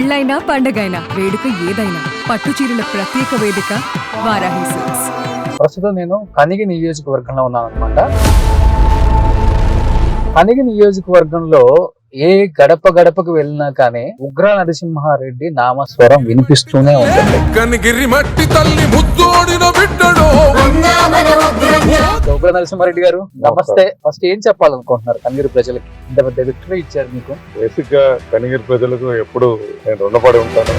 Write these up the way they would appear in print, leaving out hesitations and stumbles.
పెళ్ళైనా పండగైనా వేడుక ఏదైనా పట్టు చీరల ప్రత్యేక వేదిక వారాహి సిల్క్స్. ప్రస్తుతం నేను కనిగి నియోజకవర్గంలో ఉన్నాను అనమాట. కనిగి నియోజకవర్గంలో ఏ గడప గడపకు వెళ్ళినా కానీ ఉగ్ర నరసింహారెడ్డి నామస్వరం వినిపిస్తూనే ఉంటుంది. కనిగిరి మట్టి తల్లి ముద్దోడిన బిడ్డడో. ఉగ్ర నరసింహారెడ్డి గారు నమస్తే. ఫస్ట్ ఏం చెప్పాలనుకుంటున్నారు కనిగిరి ప్రజలకి? ఇంత పెద్ద విక్టరీ ఇచ్చారు మీకు. బేసిక్ గా కనిగిరి ప్రజలకు ఎప్పుడు నేను రుణపడి ఉంటాను.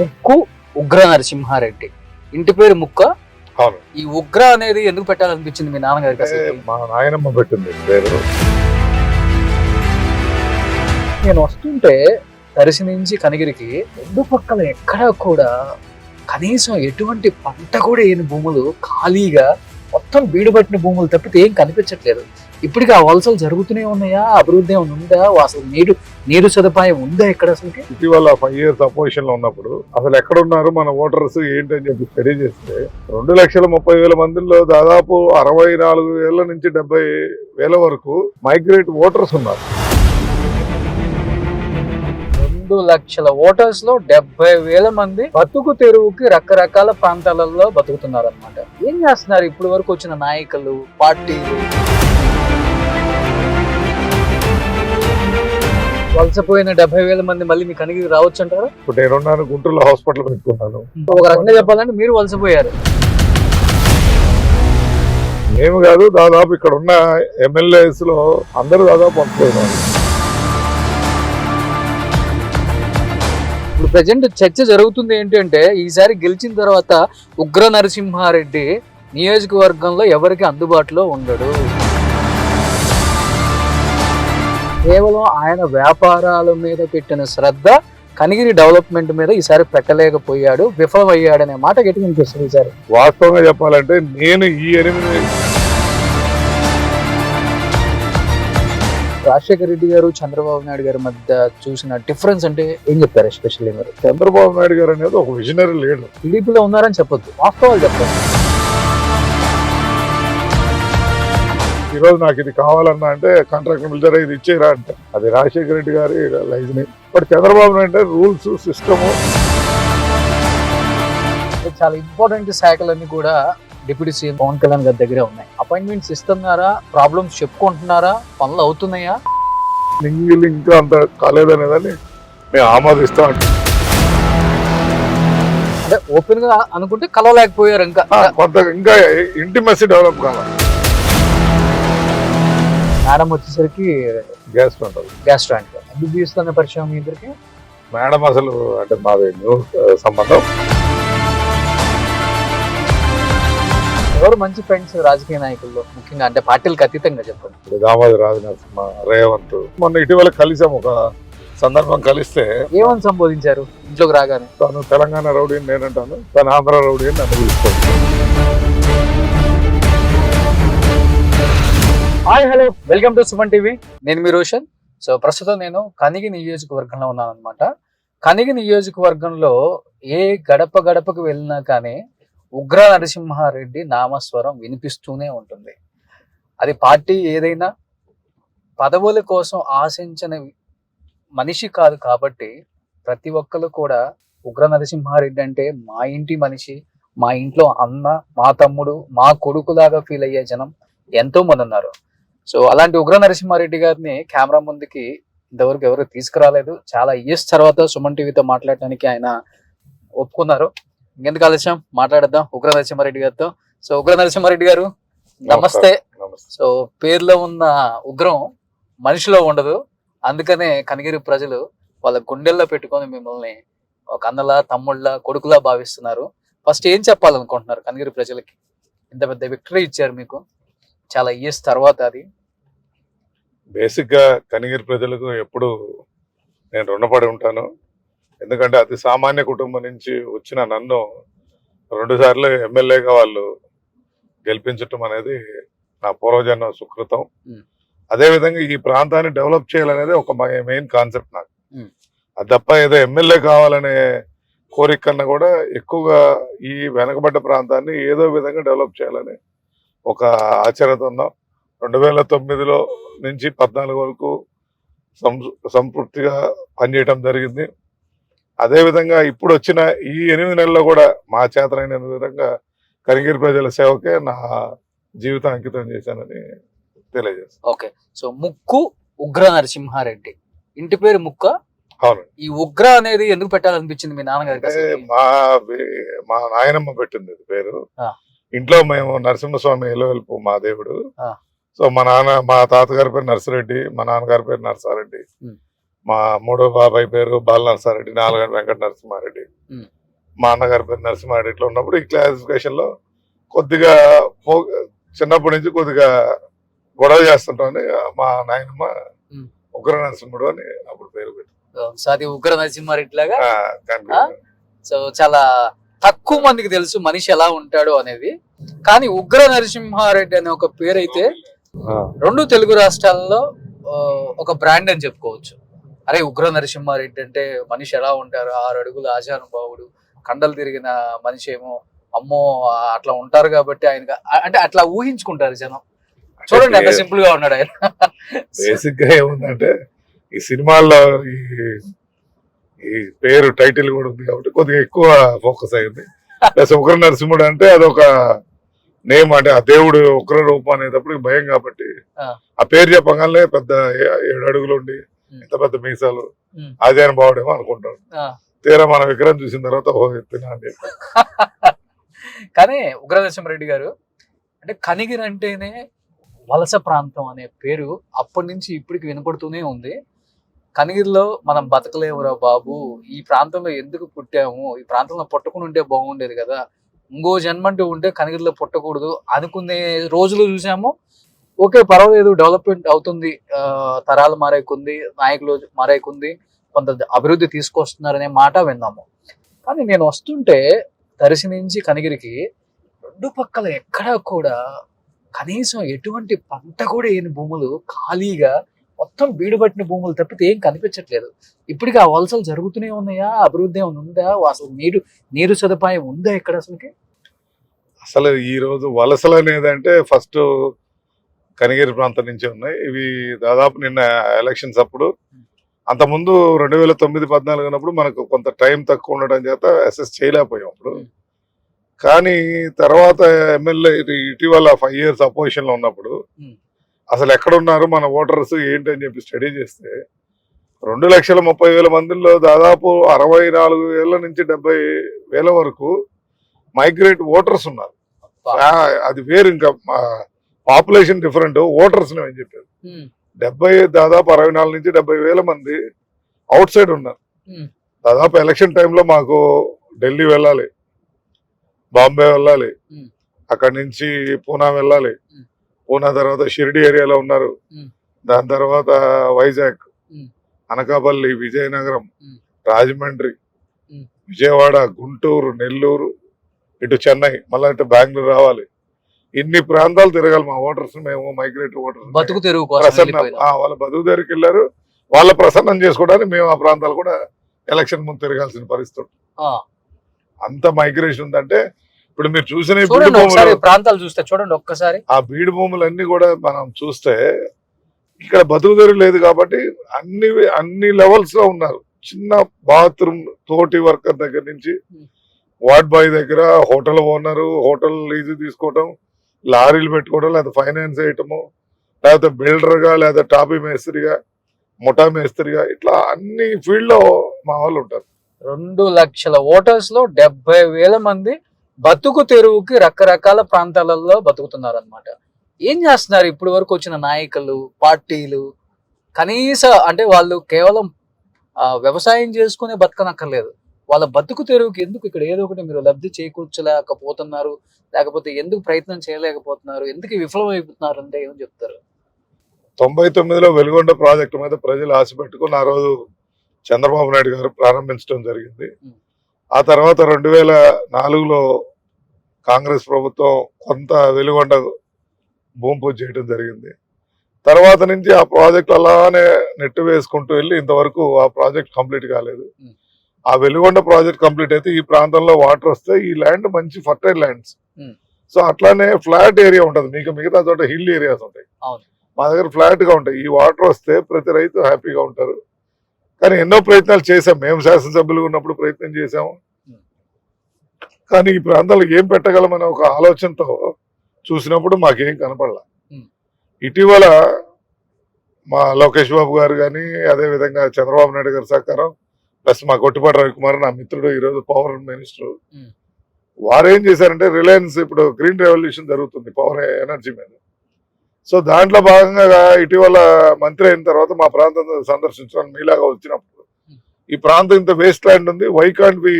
ముక్కు ఉగ్ర నరసింహారెడ్డి, ఇంటి పేరు ముక్క. అవును, ఈ ఉగ్ర అనేది ఎందుకు పెట్టాలనిపించింది మీ నాన్నగారికి? అసలు మా నాయనమ్మ పెట్టింది పేరు. నేను వస్తుంటే దర్శి నుంచి కనిగిరికి రెండు పక్కల ఎక్కడా కూడా కనీసం ఎటువంటి పంట కూడా ఏని భూములు ఖాళీగా మొత్తం బీడు పట్టిన భూములు తప్పితే ఏం కనిపించట్లేదు. ఇప్పటికీ ఆ వలసలు జరుగుతూనే ఉన్నాయా? అభివృద్ధి ఏమైనా ఉందా? అసలు నీరు సదుపాయం ఉందా ఇక్కడ? అసలు ఇటీవల 5 years అపోజిషన్ లో ఉన్నప్పుడు అసలు ఎక్కడున్నారు మన ఓటర్స్ ఏంటని చెప్పి స్టడీ చేస్తే 2,30,000 మందిలో దాదాపు 64,000 నుంచి 70,000 వరకు మైగ్రేట్ ఓటర్స్ ఉన్నారు. 2 లక్షల ఓటర్స్ లో 70,000 మంది బతుకు తెరువుకి రకరకాల ప్రాంతాలలో బతుకుతున్నారు అనమాట. ఏం చేస్తున్నారు ఇప్పుడు వరకు వచ్చిన నాయకులు, పార్టీలు? వలసపోయిన 70,000 మంది మళ్ళీ మీ కనిగిరి రావచ్చు అంటారు? ఇప్పుడు నేనున్నాను గుంటూరులో హాస్పిటల్ పెట్టుకున్నాను. ఒక రకంగా చెప్పాలంటే మీరు వలసపోయారు. మేము కాదు, దాదాపు ఇక్కడ ఉన్న ఎమ్మెల్యేస్ లో అందరూ దాదాపు పంచుకున్నారు. ఇప్పుడు ప్రజెంట్ చర్చ జరుగుతుంది ఏంటంటే ఈసారి గెలిచిన తర్వాత ఉగ్ర నరసింహారెడ్డి నియోజకవర్గంలో ఎవరికి అందుబాటులో ఉండడు. కేవలం ఆయన వ్యాపారాల మీద పెట్టిన శ్రద్ధ కనిగిరి డెవలప్మెంట్ మీద ఈసారి పెట్టలేకపోయాడు, విఫలమయ్యాడనే మాట గట్టి వినిపిస్తుంది ఈసారి. వాస్తవంగా చెప్పాలంటే నేను ఈ 8 రాజశేఖర రెడ్డి గారు, చంద్రబాబు నాయుడు గారి మధ్య చూసిన డిఫరెన్స్ అంటే ఏం చెప్తారు? ఎస్పెషల్లీ మీరు చంద్రబాబు నాయుడు గారు అనేది ఒక విజనరీ లీడర్. టీడీపీలో ఉన్నారని చెప్పొద్దు, వాస్తవాలు చెప్పండి. ఈరోజు నాకు ఇది కావాలన్నా అంటే కాంట్రాక్ట్ మిలిటరీ ఇది ఇచ్చేరా అంటే అది రాజశేఖర రెడ్డి గారి లైజ్ని. But Chandrababu Naidu rules, system. చాలా ఇంపార్టెంట్ శాఖలన్నీ కూడా డిప్యూటీ సీఎం పవన్ కళ్యాణ్ గారి దగ్గరే ఉన్నాయి. అపాయింట్మెంట్స్ ఇస్తున్నారా? ప్రాబ్లమ్స్ చెప్పుకుంటున్నారా? పనులు అవుతున్నాయా? ఇంకా అంత కాలేదనేదాన్ని మేము ఆమోదిస్తాం. అంటే ఓపెన్ గా అనుకుంటే కలవలేకపోయారు. ఇంకా కొంత ఇంకా ఇంటిమసీ డెవలప్ కావాలి. మేడం వచ్చేసరికి గ్యాస్ ఉంటుంది. గ్యాస్ స్టాండ్ ఎందుకు తీస్తున్న పరిచయం మీ ఇద్దరికి? మేడం అసలు అంటే మాది న్యూ సంబంధం. ఎవరు మంచి ఫ్రెండ్స్ రాజకీయ నాయకుల్లో, ముఖ్యంగా అంటే పార్టీలకు అతీతంగా చెప్పండి? దామోదర్ రాజనరసింహ, రేవంత్. మొన్న ఇటీవల కలిసాం, ఒక సందర్భం కలిస్తే ఏమని సంబోధించారు ఇంట్లోకి రాగానే? తను తెలంగాణ రౌడీ అని నేనంటాను, తను ఆంధ్ర రౌడీ అని నన్ను పిలుస్తాను. Hi, hello, welcome to Suman TV. నేను మీ రోషన్. సో ప్రస్తుతం నేను కనిగి నియోజకవర్గంలో ఉన్నాను అనమాట. కనిగి నియోజకవర్గంలో ఏ గడప గడపకు వెళ్ళినా కానీ ఉగ్ర నరసింహారెడ్డి నామస్వరం వినిపిస్తూనే ఉంటుంది. అది పార్టీ ఏదైనా పదవుల కోసం ఆశించిన మనిషి కాదు కాబట్టి ప్రతి ఒక్కరు కూడా ఉగ్ర నరసింహారెడ్డి అంటే మా ఇంటి మనిషి, మా ఇంట్లో అన్న, మా తమ్ముడు, మా కొడుకులాగా ఫీల్ అయ్యే జనం ఎంతో మంది ఉన్నారు. సో అలాంటి ఉగ్ర నరసింహారెడ్డి గారిని కెమెరా ముందుకి ఇంతవరకు ఎవరు తీసుకురాలేదు. చాలా ఇయర్స్ తర్వాత సుమన్ టీవీతో మాట్లాడటానికి ఆయన ఒప్పుకున్నారు. ఇంకెందుకు ఆలస్యం, మాట్లాడదాం ఉగ్ర నరసింహారెడ్డి గారితో. సో ఉగ్ర నరసింహారెడ్డి గారు నమస్తే. సో పేరులో ఉన్న ఉగ్రం మనిషిలో ఉండదు, అందుకనే కనిగిరి ప్రజలు వాళ్ళ గుండెల్లో పెట్టుకొని మిమ్మల్ని ఒక అన్నలా, తమ్ముళ్ళ, కొడుకులా భావిస్తున్నారు. ఫస్ట్ ఏం చెప్పాలనుకుంటున్నారు కనిగిరి ప్రజలకి? ఇంత పెద్ద విక్టరీ ఇచ్చారు మీకు చాలా ఇయర్స్ తర్వాత. అది బేసిక్ గా కనిగిరి ప్రజలకు ఎప్పుడు నేను రుణపడి ఉంటాను. ఎందుకంటే అతి సామాన్య కుటుంబం నుంచి వచ్చిన నన్ను 2 సార్లు ఎమ్మెల్యేగా వాళ్ళు గెలిపించటం అనేది నా పూర్వజన్మ సుకృతం. అదేవిధంగా ఈ ప్రాంతాన్ని డెవలప్ చేయాలనేది ఒక మెయిన్ కాన్సెప్ట్ నాకు. అది తప్ప ఏదో ఎమ్మెల్యే కావాలనే కోరిక కన్నా కూడా ఎక్కువగా ఈ వెనకబడ్డ ప్రాంతాన్ని ఏదో విధంగా డెవలప్ చేయాలని ఒక ఆచరణతో ఉన్నాం. 2009లో నుంచి 14 వరకు సంతృప్తిగా పనిచేయటం జరిగింది. అదేవిధంగా ఇప్పుడు వచ్చిన ఈ 8 నెలల్లో కూడా మా చేతనైన విధంగా కనిగిరి ప్రజల సేవకే నా జీవితం అంకితం చేశానని తెలియజేస్తాను. ఓకే. సో ముక్కు ఉగ్ర నరసింహారెడ్డి, ఇంటి పేరు ముక్క. అవునండి. ఈ ఉగ్ర అనేది ఎందుకు పెట్టాలనిపించింది మీ నాన్నగారికి? అంటే అసలు మా నాయనమ్మ పెట్టింది ఇది పేరు. ఆ. ఇంట్లో మేము నరసింహస్వామి ఎలవెల్పు మా దేవుడు. ఆ. సో మా తాతగారి పేరు నర్సిరెడ్డి, మా నాన్నగారి పేరు నరసారెడ్డి, ఉమ్. మా మూడో బాబాయ్ పేరు బాల నరసారెడ్డి, నాలుగో వెంకట నరసింహారెడ్డి, ఉమ్. మా అన్నగారి పేరు నరసింహారెడ్డి. ఇట్లా ఉన్నప్పుడు ఈ క్లాసిఫికేషన్ లో కొద్దిగా చిన్నప్పటి నుంచి కొద్దిగా గొడవ చేస్తుంటామని మా నాయనమ్మ ఉమ్. ఉగ్ర నరసింహుడు అని అప్పుడు పేరు పెట్టింది. సో అది ఉగ్ర నరసింహారెడ్డి లాగా. కనిపించింది. సో చాలా తక్కువ మందికి తెలుసు మనిషి ఎలా ఉంటాడు అనేది. కానీ ఉగ్ర నరసింహారెడ్డి అనే ఒక పేరు అయితే రెండు తెలుగు రాష్ట్రాల్లో ఒక బ్రాండ్ అని చెప్పుకోవచ్చు. అరే ఉగ్ర నరసింహారెడ్డి అంటే మనిషి ఎలా ఉంటారు, 6 అడుగుల ఆజానుభావుడు, కండలు తిరిగిన మనిషి ఏమో, అమ్మో అట్లా ఉంటారు కాబట్టి ఆయన అంటే అట్లా ఊహించుకుంటారు జనం. చూడండి ఎంత సింపుల్ గా ఉన్నాడు ఆయన. బేసిక్ గా ఏముందంటే ఈ సినిమాల్లో ఈ పేరు టైటిల్ కూడా ఉంది కాబట్టి కొద్దిగా ఎక్కువ ఫోకస్ అయింది. ప్లస్ ఉగ్ర నరసింహుడు అంటే అదొక నేమ్, అంటే ఆ దేవుడు ఉగ్ర రూపం అనేటప్పుడు భయం కాబట్టి ఆ పేరు చెప్పగానే పెద్ద 7 అడుగులు ఉండి ఇంత పెద్ద మీసాలు ఆజాన బావుడేమో అనుకుంటాడు. తీరా మన విగ్రహం చూసిన తర్వాత ఎత్తున అని చెప్పి. కానీ ఉగ్ర నరసింహారెడ్డి గారు అంటే కనిగిరి అంటేనే వలస ప్రాంతం అనే పేరు అప్పటి నుంచి ఇప్పటికి వినపడుతూనే ఉంది. కనిగిరిలో మనం బతకలేవురా బాబు, ఈ ప్రాంతంలో ఎందుకు పుట్టాము, ఈ ప్రాంతంలో పుట్టకుండా ఉంటే బాగుండేది కదా, ఇంకో జన్మంటూ ఉంటే కనిగిరిలో పుట్టకూడదు అనుకునే రోజులు చూసాము. ఓకే పర్వాలేదు, డెవలప్మెంట్ అవుతుంది, తరాలు మారేకుంది, నాయకులు మారేకుంది, కొంత అభివృద్ధి తీసుకొస్తున్నారనే మాట విన్నాము. కానీ నేను వస్తుంటే దర్శి నుంచి కనిగిరికి 2 పక్కల ఎక్కడా కూడా కనీసం ఎటువంటి పంట కూడా ఏని భూములు, ఖాళీగా మొత్తం బీడు పట్టిన భూములు తప్పితే ఏం కనిపించట్లేదు. ఇప్పటికీ ఆ వలసలు జరుగుతూనే ఉన్నాయా? అభివృద్ధి ఏమైనా ఉందా? అసలు నీరు సదుపాయం ఉందా ఇక్కడ అసలుకి? అసలు ఈ రోజు వలసలు అనేది అంటే ఫస్ట్ కనిగిరి ప్రాంతం నుంచి ఉన్నాయి. ఇవి దాదాపు నిన్న ఎలక్షన్స్ అప్పుడు, అంతకుముందు 2009-14 ఉన్నప్పుడు మనకు కొంత టైం తక్కువ ఉండడం చేత అసెస్ చేయలేకపోయాం అప్పుడు. కానీ తర్వాత ఎమ్మెల్యే ఇటీవల 5 years అపోజిషన్ లో ఉన్నప్పుడు అసలు ఎక్కడున్నారు మన ఓటర్స్ ఏంటి అని చెప్పి స్టడీ చేస్తే 2,30,000 మందిలో దాదాపు 64,000 నుంచి 70,000 వరకు మైగ్రేట్ ఓటర్స్ ఉన్నారు. అది వేరు, ఇంకా పాపులేషన్ డిఫరెంట్, ఓటర్స్ అని చెప్పారు. దాదాపు 64 నుంచి 70,000 మంది అవుట్ సైడ్ ఉన్నారు. దాదాపు ఎలక్షన్ టైంలో మాకు ఢిల్లీ వెళ్ళాలి, బాంబే వెళ్ళాలి, అక్కడి నుంచి పూనా వెళ్ళాలి, పూనా తర్వాత షిరిడి ఏరియాలో ఉన్నారు, దాని తర్వాత వైజాగ్, అనకాపల్లి, విజయనగరం, రాజమండ్రి, విజయవాడ, గుంటూరు, నెల్లూరు, ఇటు చెన్నై, మళ్ళీ ఇటు బెంగళూరు రావాలి. ఇన్ని ప్రాంతాలు తిరగాలి మా ఓటర్స్. మేము మైగ్రేట్ ఓటర్స్ బతుకు తెరువు వాళ్ళ బతుకు తెరువుకి వెళ్ళారు. వాళ్ళ ప్రసన్నం చేసుకోవడానికి మేము ఆ ప్రాంతాలు కూడా ఎలక్షన్ ముందు తిరగాల్సిన పరిస్థితి. అంత మైగ్రేషన్ ఉందంటే ఇప్పుడు మీరు చూసిన ప్రాంతాలు చూస్తే చూడండి ఒక్కసారి, ఆ బీడు భూములన్నీ కూడా మనం చూస్తే ఇక్కడ బతుకు తెరువు లేదు కాబట్టి అన్ని లెవెల్స్ లో ఉన్నారు. చిన్న బాత్రూమ్ తోటి వర్కర్ దగ్గర నుంచి వార్డ్ బాయ్ దగ్గర, హోటల్ ఓనరు, హోటల్ లీజు తీసుకోవటం, లారీలు పెట్టుకోవడం, లేదా ఫైనాన్స్ వేయటము, లేకపోతే బిల్డర్ గా, లేదా టాపీ మేస్త్రిగా, ముఠా మేస్త్రిగా, ఇట్లా అన్ని ఫీల్డ్ లో మా వాళ్ళు ఉంటారు. 2 లక్షల ఓటర్స్ లో 70,000 మంది బతుకు తెరువుకి రకరకాల ప్రాంతాలలో బతుకుతున్నారు అనమాట. ఏం చేస్తున్నారు ఇప్పుడు వరకు వచ్చిన నాయకులు, పార్టీలు? కనీస అంటే వాళ్ళు కేవలం వ్యవసాయం చేసుకునే బతకనక్కర్లేదు, వాళ్ళ బతుకు తెరువుకి ఎందుకు ఇక్కడ ఏదో ఒకటి మీరు లబ్ధి చేకూర్చలేకపోతున్నారు, లేకపోతే ఎందుకు ప్రయత్నం చేయలేకపోతున్నారు, ఎందుకు విఫలమైపోతున్నారు అంటే ఏమని చెప్తారు? 99లో వెలుగొండ ప్రాజెక్టు మీద ప్రజలు ఆశ పెట్టుకుని ఆ రోజు చంద్రబాబు నాయుడు గారు ప్రారంభించడం జరిగింది. ఆ తర్వాత 2004లో కాంగ్రెస్ ప్రభుత్వం కొంత వెలుగొండ భూమి పూజ చేయడం జరిగింది. తర్వాత నుంచి ఆ ప్రాజెక్ట్ అలానే నెట్టు వేసుకుంటూ వెళ్ళి ఇంతవరకు ఆ ప్రాజెక్ట్ కంప్లీట్ కాలేదు. ఆ వెలుగొండ ప్రాజెక్ట్ కంప్లీట్ అయితే ఈ ప్రాంతంలో వాటర్ వస్తే ఈ ల్యాండ్ మంచి ఫర్టైల్ ల్యాండ్స్. సో అట్లానే ఫ్లాట్ ఏరియా ఉంటుంది, మీకు మిగతా చోట హిల్ ఏరియాస్ ఉంటాయి. మా దగ్గర ఫ్లాట్ గా ఉంటాయి. ఈ వాటర్ వస్తే ప్రతి రైతు హ్యాపీగా ఉంటారు. కానీ ఎన్నో ప్రయత్నాలు చేశాం, మేము శాసనసభ్యులు ఉన్నప్పుడు ప్రయత్నం చేశాము. కానీ ఈ ప్రాంతాల్లో ఏం పెట్టగలమనే ఒక ఆలోచనతో చూసినప్పుడు మాకేం కనపడలా. ఇటీవల మా లోకేష్ బాబు గారు కానీ, అదేవిధంగా చంద్రబాబు నాయుడు గారి సహకారం, ప్లస్ మా కొట్టిపాటి రవికుమార్ నా మిత్రుడు, ఈరోజు పవర్ మినిస్టర్, వారు ఏం చేశారంటే రిలయన్స్ ఇప్పుడు గ్రీన్ రెవల్యూషన్ జరుగుతుంది పవర్ ఎనర్జీ మీద. సో దాంట్లో భాగంగా ఇటీవల మంత్రి అయిన తర్వాత మా ప్రాంతం సందర్శించడానికి మీలాగా వచ్చినప్పుడు, ఈ ప్రాంతం ఇంత వేస్ట్ ల్యాండ్ ఉంది, why can't be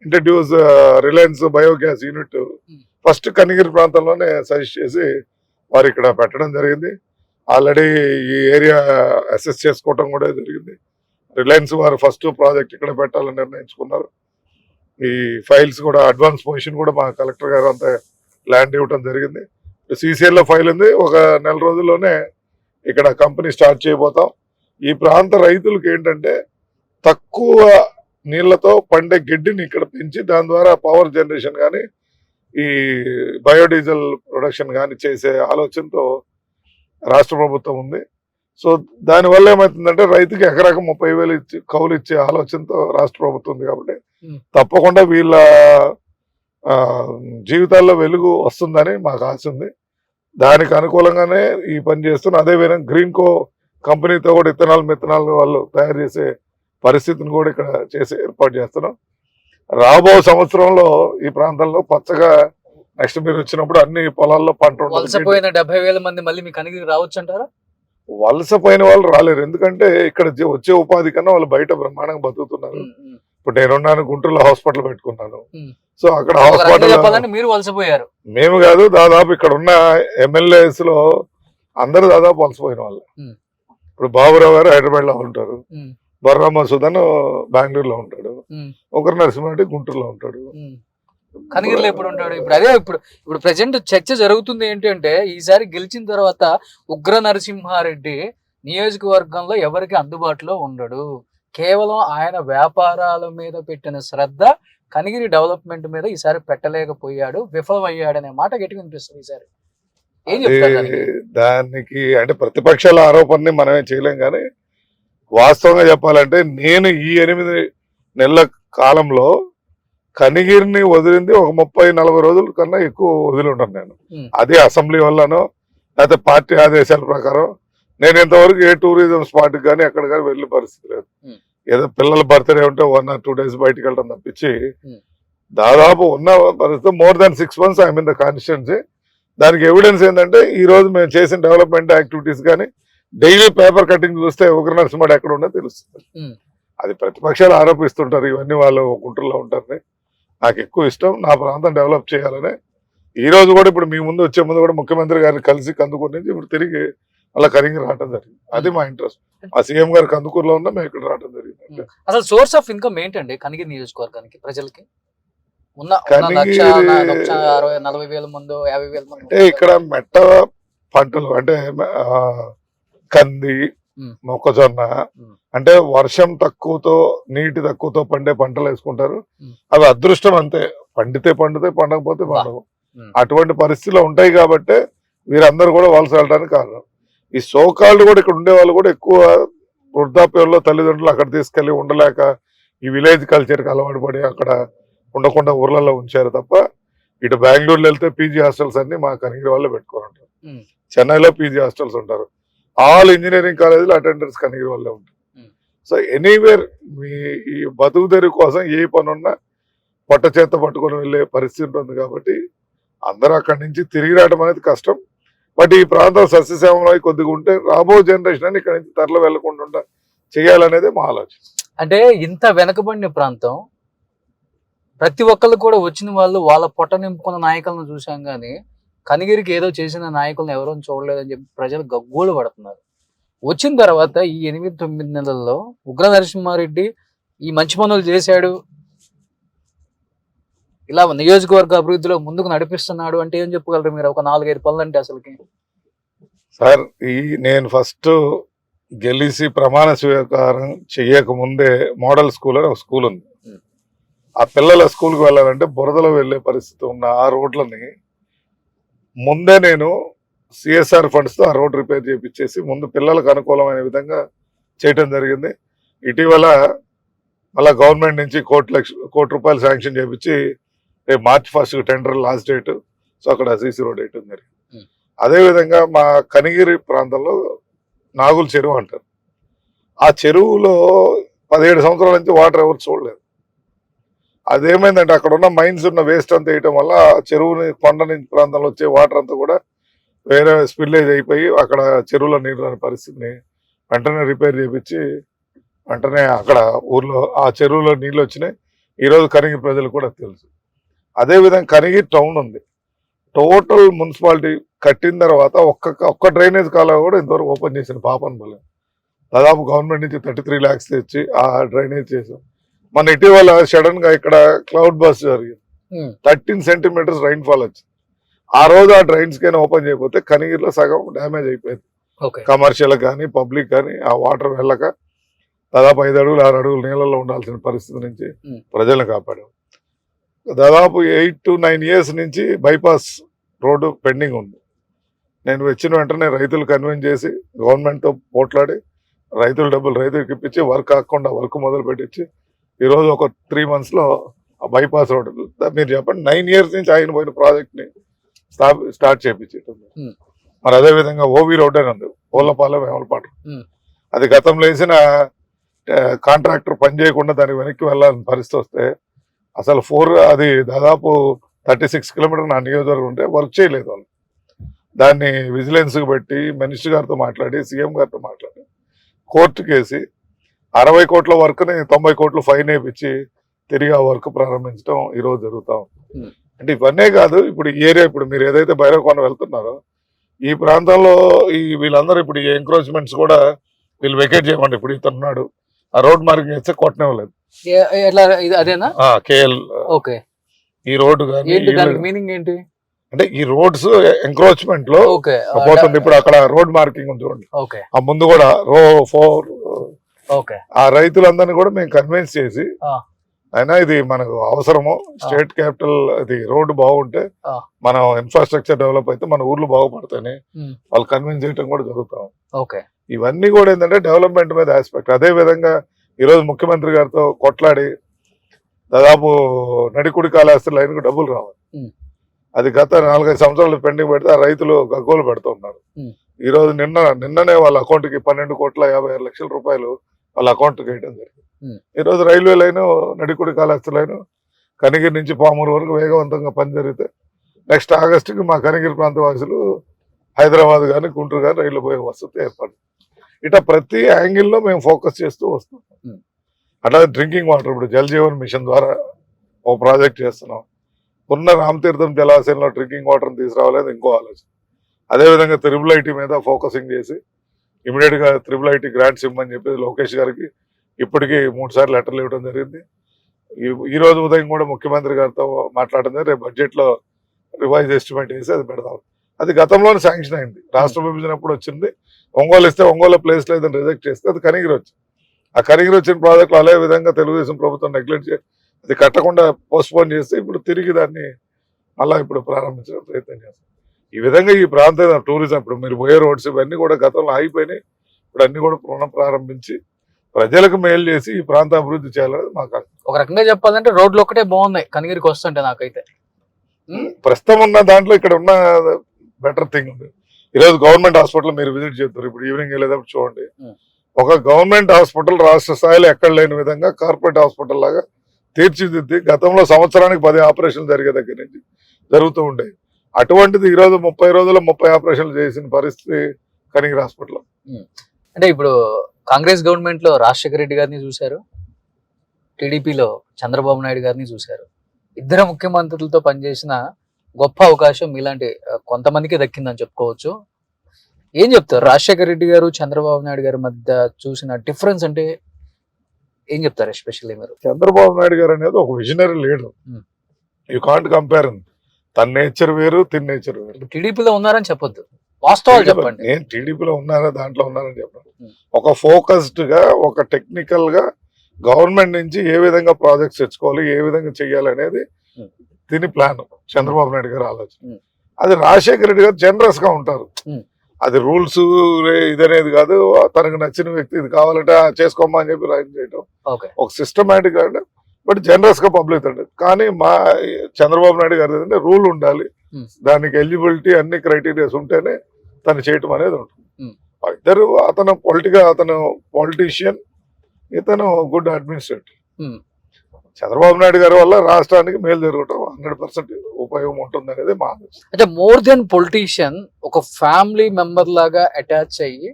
introduce Reliance biogas unit first Kanigiri ప్రాంతంలోనే సజెస్ట్ చేసి వారు ఇక్కడ పెట్టడం జరిగింది. ఆల్రెడీ ఈ ఏరియా అసెస్ చేసుకోవటం కూడా జరిగింది. రిలయన్స్ వారు ఫస్ట్ ప్రాజెక్ట్ ఇక్కడ పెట్టాలని నిర్ణయించుకున్నారు. ఈ ఫైల్స్ కూడా అడ్వాన్స్ పొజిషన్ కూడా మా కలెక్టర్ గారు అంతా ల్యాండ్ ఇవ్వటం జరిగింది. సిసిఎల్లో ఫైల్ ఉంది. ఒక నెల రోజుల్లోనే ఇక్కడ కంపెనీ స్టార్ట్ చేయబోతాం. ఈ ప్రాంత రైతులకు ఏంటంటే తక్కువ నీళ్లతో పండే గడ్డిని ఇక్కడ పెంచి దాని ద్వారా పవర్ జనరేషన్ కానీ ఈ బయోడీజిల్ ప్రొడక్షన్ కానీ చేసే ఆలోచనతో రాష్ట్ర ప్రభుత్వం ఉంది. సో దానివల్ల ఏమవుతుందంటే రైతుకి ఎకరాకు 30,000 ఇచ్చి కౌలు ఇచ్చే ఆలోచనతో రాష్ట్ర ప్రభుత్వం ఉంది. కాబట్టి తప్పకుండా వీళ్ళ జీవితాల్లో వెలుగు వస్తుందని మాకు ఆశ ఉంది. దానికి అనుకూలంగానే ఈ పని చేస్తున్నాం. అదేవిధంగా గ్రీన్ కో కంపెనీతో కూడా మిత్తనాలు వాళ్ళు తయారు చేసే పరిస్థితిని కూడా ఇక్కడ చేసి ఏర్పాటు చేస్తున్నాం. రాబో సంవత్సరంలో ఈ ప్రాంతంలో పచ్చగా నెక్స్ట్ మీరు వచ్చినప్పుడు అన్ని పొలాల్లో పంట వలసపోయిన 70,000 మంది మళ్ళీ మీ కనిగిరి రావచ్చు అంటారా? వలసపోయిన వాళ్ళు రాలేరు, ఎందుకంటే ఇక్కడ వచ్చే ఉపాధి కన్నా వాళ్ళు బయట బ్రహ్మాండంగా బతుకుతున్నారు. ఇప్పుడు నేనున్నాను, గుంటూరులో హాస్పిటల్ పెట్టుకున్నాను. సో అక్కడ హాస్పిటల్ మీరు వలసపోయారు, మేము కాదు, దాదాపు ఇక్కడ ఉన్న ఎమ్మెల్యేస్ లో అందరూ దాదాపు వలసపోయిన వాళ్ళు. ఇప్పుడు బాబురావు గారు హైదరాబాద్ లో ఉంటారు, బొర్రా మసూదన్ బెంగళూరులో ఉంటాడు, ఒకరు నరసింహారెడ్డి గుంటూరులో ఉంటాడు. కనిగిరిలో ఎప్పుడు ఉంటాడు? ఇప్పుడు అదే ఇప్పుడు ప్రజెంట్ చర్చ జరుగుతుంది ఏంటంటే ఈసారి గెలిచిన తర్వాత ఉగ్ర నరసింహారెడ్డి నియోజకవర్గంలో ఎవరికి అందుబాటులో ఉండడు, కేవలం ఆయన వ్యాపారాల మీద పెట్టిన శ్రద్ధ కనిగిరి డెవలప్మెంట్ మీద ఈసారి పెట్టలేకపోయాడు, విఫలమయ్యాడనే మాట గట్టిగా వినిపిస్తుంది. ఈసారి ఏం చెప్తారు దానికి? అంటే ప్రతిపక్షాల ఆరోపణని మనమే చేయలేం, కానీ వాస్తవంగా చెప్పాలంటే నేను ఈ 8 నెలల కాలంలో కనిగిరిని వదిలింది ఒక 30-40 రోజుల కన్నా ఎక్కువ వదిలి ఉంటాను నేను. అదే అసెంబ్లీ వల్లనో లేకపోతే పార్టీ ఆదేశాల ప్రకారం నేను ఇంతవరకు ఏ టూరిజం స్పాట్కి కానీ ఎక్కడ కానీ వెళ్ళే పరిస్థితి లేదు. ఏదో పిల్లల బర్త్డే ఉంటే 1 or 2 days బయటకు వెళ్ళడం తప్పించి దాదాపు ఉన్న పరిస్థితి more than 6 months I mean the constituency. దానికి ఎవిడెన్స్ ఏంటంటే ఈ రోజు మేము చేసిన డెవలప్మెంట్ యాక్టివిటీస్ కానీ డైలీ పేపర్ కటింగ్ చూస్తే ఉగ్ర నరసింహుడు ఎక్కడ ఉండో తెలుస్తుంది. అది ప్రతిపక్షాలు ఆరోపిస్తుంటారు ఇవన్నీ వాళ్ళు గుంటూరులో ఉంటారని. నాకు ఎక్కువ ఇష్టం నా ప్రాంతం డెవలప్ చేయాలని. ఈ రోజు కూడా ఇప్పుడు మీ ముందు వచ్చే ముందు కూడా ముఖ్యమంత్రి గారిని కలిసి కందుకూరు నుంచి ఇప్పుడు తిరిగి అలా కనిగిరి రావడం జరిగింది. అది మా ఇంట్రెస్ట్. ఆ సీఎం గారు కందుకూరులో ఉన్నా మేము ఇక్కడ రావడం జరిగింది. అసలు సోర్స్ ఆఫ్ ఇన్కమ్ ఏంటండి కనిగిరి నియోజకవర్గానికి ప్రజలకి? ఉన్న 40,000 మంది 50,000 మంది అంటే ఇక్కడ మెట్ట పంటలు అంటే కంది, మొక్కజొన్న, అంటే వర్షం తక్కువతో నీటి తక్కువతో పండే పంటలు వేసుకుంటారు. అవి అదృష్టం అంతే, పండితే పండకపోతే పండవు. అటువంటి పరిస్థితులు ఉంటాయి కాబట్టి వీరందరూ కూడా వలస వెళ్ళడానికి కారణం. ఈ సోకాళ్ళు కూడా ఇక్కడ ఉండే వాళ్ళు కూడా ఎక్కువ వృద్ధాప్యంలో తల్లిదండ్రులు అక్కడ తీసుకెళ్లి ఉండలేక ఈ విలేజ్ కల్చర్కి అలవాటు పడి అక్కడ ఉండకుండా ఊర్లలో ఉంచారు తప్ప, ఇటు బెంగళూరులో వెళ్తే పీజీ హాస్టల్స్ అన్ని మా కనిగిరి వాళ్ళే పెట్టుకొని ఉంటారు. చెన్నైలో పీజీ హాస్టల్స్ ఉంటారు. ఆల్ ఇంజనీరింగ్ కాలేజీలో అటెండర్స్ కనిగిరి వాళ్ళే ఉంటారు. సో ఎనీవేర్ మీ ఈ బతుకు తెరువు కోసం ఏ పని ఉన్నా పొట్ట చేత పట్టుకొని వెళ్ళే పరిస్థితి ఉంటుంది. కాబట్టి అందరూ అక్కడి నుంచి తిరిగి రావడం అనేది కష్టం. బట్ ఈ ప్రాంతం సస్యశ్యామలో కొద్దిగా ఉంటే రాబో జనరేషన్ అని ఇక్కడ నుంచి తరలి వెళ్లకుండా చేయాలనేది మా ఆలోచన. అంటే ఇంత వెనకబడిన ప్రాంతం, ప్రతి ఒక్కళ్ళు కూడా వచ్చిన వాళ్ళు వాళ్ళ పొట్ట నింపుకున్న నాయకులను చూసాం, కానీ కనిగిరికి ఏదో చేసిన నాయకులను ఎవరో చూడలేదని చెప్పి ప్రజలు గగ్గోలు పడుతున్నారు. వచ్చిన తర్వాత ఈ 8-9 నెలల్లో ఉగ్ర నరసింహారెడ్డి ఈ మంచి పనులు చేశాడు, ఇలా నియోజకవర్గ అభివృద్ధిలో ముందుకు నడిపిస్తున్నాడు అంటే ఏం చెప్పగలరు మీరు? ఒక 4-5 పనులు అంటే అసలుకి సార్, నేను ఫస్ట్ గెలిచి ప్రమాణ స్వీకారం చెయ్యక ముందే మోడల్ స్కూల్ అని ఒక స్కూల్ ఉంది. ఆ పిల్లల స్కూల్కి వెళ్ళాలంటే బురదలో వెళ్లే పరిస్థితి ఉన్న ఆ రోడ్లని ముందే నేను సిఎస్ఆర్ ఫండ్స్ తో ఆ రోడ్ రిపేర్ చేయించేసి ముందు పిల్లలకు అనుకూలమైన విధంగా చేయటం జరిగింది. ఇటీవల మళ్ళా గవర్నమెంట్ నుంచి కోటి రూపాయలు శాంక్షన్ చేయించి రేపు March 1 tender last date. So అక్కడ సీసీ రోడ్ వేయటం జరిగింది. అదేవిధంగా మా కనిగిరి ప్రాంతంలో నాగుల చెరువు అంటారు. ఆ చెరువులో 17 సంవత్సరాల నుంచి వాటర్ ఎవరు చూడలేదు. అదేమైందంటే అక్కడ ఉన్న మైన్స్ ఉన్న వేస్ట్ అంతా వేయటం వల్ల చెరువుని కొండ నుంచి ప్రాంతంలో వచ్చే వాటర్ అంతా కూడా వేరే స్పిల్లేజ్ అయిపోయి అక్కడ చెరువులో నీరు రాని పరిస్థితిని వెంటనే రిపేర్ చేయించి వెంటనే అక్కడ ఊర్లో ఆ చెరువులో నీళ్ళు వచ్చినాయి. ఈరోజు కనిగిరి ప్రజలకు కూడా తెలుసు. అదేవిధంగా కనిగిరి టౌన్ ఉంది. టోటల్ మున్సిపాలిటీ కట్టిన తర్వాత ఒక్క డ్రైనేజ్ కాలువ కూడా ఇంతవరకు ఓపెన్ చేసిన పాపం బలం. దాదాపు గవర్నమెంట్ నుంచి 33 lakhs తెచ్చి ఆ డ్రైనేజ్ చేసాం. మన ఇటీవల సడన్ గా ఇక్కడ క్లౌడ్ బస్ జరిగింది. 13 centimeters రైన్ఫాల్ వచ్చింది. ఆ రోజు ఆ డ్రైన్స్ కైనా ఓపెన్ చేయకపోతే కనిగిరిలో సగం డ్యామేజ్ అయిపోయింది. కమర్షియల్ కానీ పబ్లిక్ కానీ ఆ వాటర్ వెళ్ళక దాదాపు 5 అడుగులు 6 అడుగులు నీళ్ళలో ఉండాల్సిన పరిస్థితి నుంచి ప్రజలను కాపాడాం. దాదాపు 8 to 9 years నుంచి బైపాస్ రోడ్డు పెండింగ్ ఉంది. నేను వచ్చిన వెంటనే రైతులు కన్విన్స్ చేసి గవర్నమెంట్తో పోట్లాడి రైతుల డబ్బులు రైతులకు ఇప్పించి వర్క్ కాకుండా వర్క్ మొదలు పెట్టించి ఈరోజు ఒక 3 months లో ఆ బైపాస్ రోడ్డు మీరు చెప్పండి 9 years నుంచి ఆయన పోయిన ప్రాజెక్ట్ని స్టార్ట్ చేయించడం. మరి అదేవిధంగా ఓవి రోడ్ అని ఉంది, ఓళ్ళపాలెం వేమలపాట. అది గతంలో వేసిన కాంట్రాక్టర్ పని చేయకుండా దానికి వెనక్కి వెళ్ళాలని పరిస్థితి వస్తే అసలు అది దాదాపు 36 kilometers నా నియోజకవర్గం ఉంటే వర్క్ చేయలేదు వాళ్ళు. దాన్ని విజిలెన్స్కి పెట్టి మినిస్టర్ గారితో మాట్లాడి సీఎం గారితో మాట్లాడి కోర్టుకు వేసి 60 కోట్ల వర్క్ని 90 కోట్లు ఫైన్ వేయించి తిరిగి ఆ వర్క్ ప్రారంభించడం ఈరోజు జరుగుతా ఉంది. అంటే ఇవన్నీ కాదు, ఇప్పుడు ఈ ఏరియా ఇప్పుడు మీరు ఏదైతే భైరవకొండ వెళ్తున్నారో ఈ ప్రాంతంలో వీళ్ళందరూ ఇప్పుడు ఈ ఎంక్రోచ్మెంట్స్ కూడా వీళ్ళు వెకేట్ చేయమండి. ఇప్పుడు ఇతనున్నాడు ఆ రోడ్ మార్కింగ్ చేస్తే కొట్టనివ్వలేదు. అదేనా కేఎల్ ఈ రోడ్డు మీనింగ్ ఏంటి అంటే ఈ రోడ్స్ ఎంక్రోచ్మెంట్ లో పోతుంది. ఇప్పుడు అక్కడ రోడ్ మార్కింగ్ ఉంది చూడండి, ఆ ముందు కూడా రో 4 ఆ రైతులందరినీ కూడా మేము కన్విన్స్ చేసి అయినా ఇది మనకు అవసరము, స్టేట్ క్యాపిటల్ ఇది రోడ్డు బాగుంటే మనం ఇన్ఫ్రాస్ట్రక్చర్ డెవలప్ అయితే మన ఊర్లు బాగుపడతాయని వాళ్ళు కన్విన్స్ చేయడం కూడా జరుగుతాం. ఇవన్నీ కూడా ఏంటంటే డెవలప్మెంట్ మీద ఆస్పెక్ట్. అదే విధంగా ఈరోజు ముఖ్యమంత్రి గారితో కొట్లాడి దాదాపు నడికుడి కాళహస్తి లైన్కు డబ్బులు రావాలి. అది గత 4-5 సంవత్సరాలు పెండింగ్ పెడితే ఆ రైతులు గగ్గోలు పెడుతూ ఉన్నారు. ఈరోజు నిన్ననే వాళ్ళ అకౌంట్కి 12,56,00,000 రూపాయలు వాళ్ళ అకౌంట్కి వేయడం జరిగింది. ఈరోజు railway line Nadikudi Kalahasti line Kanigiri నుంచి పామూరు వరకు వేగవంతంగా పని జరిగితే నెక్స్ట్ ఆగస్టుకి మా కనిగిరి ప్రాంత వాసులు హైదరాబాద్ కానీ గుంటూరు కానీ రైలు పోయే వసతి ఏర్పడి ఇట్లా ప్రతి యాంగిల్లో మేము ఫోకస్ చేస్తూ వస్తాం. అట్లా డ్రింకింగ్ వాటర్ ఇప్పుడు జల్ జీవన్ మిషన్ ద్వారా ఓ ప్రాజెక్ట్ చేస్తున్నాం. ఉన్న రామతీర్థం జలాశయంలో డ్రింకింగ్ వాటర్ని తీసుకురావాలని ఇంకో ఆలోచన. అదేవిధంగా త్రిబుల్ ఐటీ మీద ఫోకసింగ్ చేసి ఇమీడియట్గా త్రిబుల్ ఐటీ గ్రాంట్స్ ఇవ్వమని చెప్పి లోకేష్ గారికి ఇప్పటికీ 3 సార్లు లెటర్లు ఇవ్వడం జరిగింది. ఈ రోజు ఉదయం కూడా ముఖ్యమంత్రి గారితో మాట్లాడడం జరిగింది. రేపు బడ్జెట్లో రివైజ్ ఎస్టిమేట్ వేసి అది పెడదాం. అది గతంలోనే శాంక్షన్ అయింది, రాష్ట్ర విభజన అప్పుడు వచ్చింది. ఒంగోలు ఇస్తే ఒంగోలు ప్లేస్ లేదని రిజెక్ట్ చేస్తే అది కనిగిరి వచ్చింది. ఆ కనిగిరి వచ్చిన ప్రాజెక్టులు అదే విధంగా తెలుగుదేశం ప్రభుత్వం నెగ్లెక్ట్ చేసి అది కట్టకుండా పోస్ట్పోన్ చేస్తే ఇప్పుడు తిరిగి దాన్ని మళ్ళీ ఇప్పుడు ప్రారంభించడం ప్రయత్నం చేస్తాం. ఈ విధంగా ఈ ప్రాంతం టూరిజం ఇప్పుడు మీరు పోయే రోడ్స్ ఇవన్నీ కూడా గతంలో ఆగిపోయినాయి. ఇప్పుడు అన్ని కూడా పునః ప్రారంభించి ప్రజలకు మేలు చేసి ఈ ప్రాంత అభివృద్ధి చేయాలనేది మాకు. ఒక రకంగా చెప్పాలంటే రోడ్లు ఒక్కటే బాగున్నాయి కనిగిరికి వస్తుంటే నాకైతే. ప్రస్తుతం ఉన్న దాంట్లో ఇక్కడ ఉన్న బెటర్ థింగ్ ఉంది. ఈరోజు గవర్నమెంట్ హాస్పిటల్ మీరు విజిట్ చేస్తారు, ఇప్పుడు ఈవినింగ్ వెళ్ళేటప్పుడు చూడండి. ఒక గవర్నమెంట్ హాస్పిటల్ రాష్ట్ర స్థాయిలో ఎక్కడ లేని విధంగా కార్పొరేట్ హాస్పిటల్ లాగా తీర్చిదిద్ది గతంలో సంవత్సరానికి 10 ఆపరేషన్లు జరిగే దగ్గర నుంచి జరుగుతూ ఉండేవి. అటువంటిది ఈరోజు 30 రోజుల్లో 30 ఆపరేషన్లు చేసిన పరిస్థితి కనిగిరి హాస్పిటల్. అంటే ఇప్పుడు కాంగ్రెస్ గవర్నమెంట్ లో రాజశేఖర రెడ్డి గారిని చూశారు, టీడీపీలో చంద్రబాబు నాయుడు గారిని చూశారు. ఇద్దరు ముఖ్యమంత్రులతో పనిచేసిన గొప్ప అవకాశం ఇలాంటి కొంతమందికి దక్కిందని చెప్పుకోవచ్చు. ఏం చెప్తారు రాజశేఖర రెడ్డి గారు చంద్రబాబు నాయుడు గారి మధ్య చూసిన డిఫరెన్స్ అంటే ఏం చెప్తారు? ఎస్పెషల్లీ మీరు చంద్రబాబు నాయుడు గారు అనేది ఒక visionary leader, you can't compare. తన నేచర్ వేరు, తిన్ నేచర్ వేరు. టీడీపీలో ఉన్నారని చెప్పొద్దు, వాస్తవాలు చెప్పండి. నేను టీడీపీలో ఉన్నారా దాంట్లో ఉన్నారని చెప్పండి. ఒక ఫోకస్డ్ గా ఒక టెక్నికల్ గా గవర్నమెంట్ నుంచి ఏ విధంగా ప్రాజెక్ట్స్ తెచ్చుకోవాలి, ఏ విధంగా చెయ్యాలి అనేది దీని ప్లాన్ చంద్రబాబు నాయుడు గారి ఆలోచన. అది రాజశేఖర రెడ్డి గారు జనరస్ గా ఉంటారు. Hmm. అది రూల్స్ ఇదనేది కాదు, తనకు నచ్చిన వ్యక్తి ఇది కావాలంటే చేసుకోమా అని చెప్పి రాజీ చేయటం ఓకే ఒక సిస్టమేటిక్ అంటే, బట్ జనరస్ గా పబ్లిక్ అండి. కానీ మా చంద్రబాబు నాయుడు గారు ఏంటంటే రూల్ ఉండాలి, Hmm. దానికి ఎలిజిబిలిటీ అన్ని క్రైటీరియాస్ ఉంటేనే తను చేయటం అనేది ఉంటుంది. Hmm. ఇద్దరు అతను పొలిటీషియన్, ఇతను good administrator. Hmm. Chandrababu Naidu గారి వల్ల రాష్ట్రానికి మేలు జరగటం 100% ఉపయోగం ఉంటుంది అనేది మా ఆలోచన. అంటే మోర్ దెన్ పొలిటీషియన్, ఒక ఫ్యామిలీ మెంబర్ లాగా అటాచ్ అయ్యి